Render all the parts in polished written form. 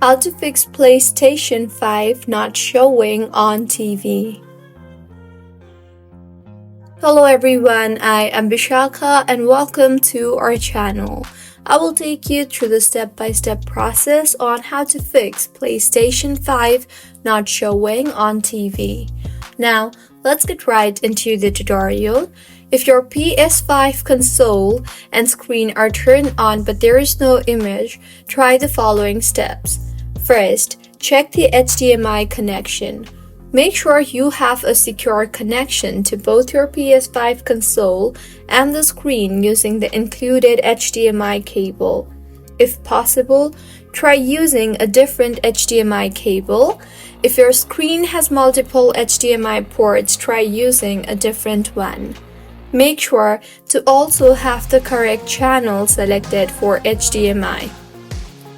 How to fix PlayStation 5 not showing on TV. Hello everyone, I am Bishaka and welcome to our channel. I will take you through the step-by-step process on how to fix PlayStation 5 not showing on TV. Now, let's get right into the tutorial. If your PS5 console and screen are turned on but there is no image, try the following steps. First, check the HDMI connection. Make sure you have a secure connection to both your PS5 console and the screen using the included HDMI cable. If possible, try using a different HDMI cable. If your screen has multiple HDMI ports, try using a different one. Make sure to also have the correct channel selected for HDMI.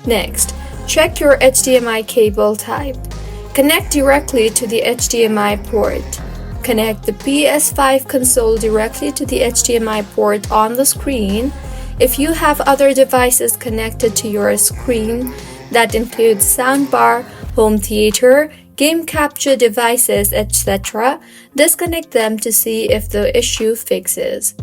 Next, check your HDMI cable type. Connect directly to the HDMI port. Connect the PS5 console directly to the HDMI port on the screen. If you have other devices connected to your screen, that includes soundbar, home theater, game capture devices, etc., disconnect them to see if the issue fixes.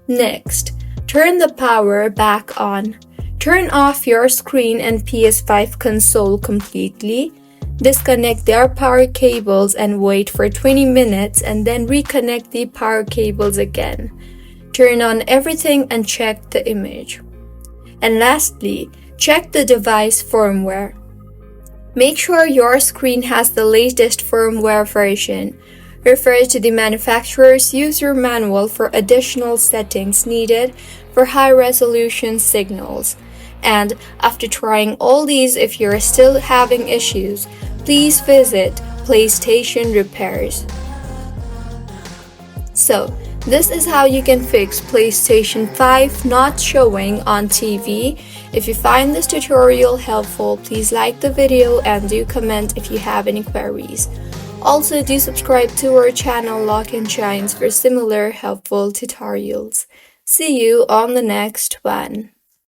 Next, turn the power back on. Turn off your screen and PS5 console completely. Disconnect their power cables and wait for 20 minutes and then reconnect the power cables again. Turn on everything and check the image. And lastly, check the device firmware. Make sure your screen has the latest firmware version. Refer to the manufacturer's user manual for additional settings needed for high-resolution signals. And after trying all these, if you're still having issues, please visit PlayStation Repairs. So, this is how you can fix PlayStation 5 not showing on TV. If you find this tutorial helpful, please like the video and do comment if you have any queries. Also, do subscribe to our channel Lock and Shines for similar helpful tutorials. See you on the next one.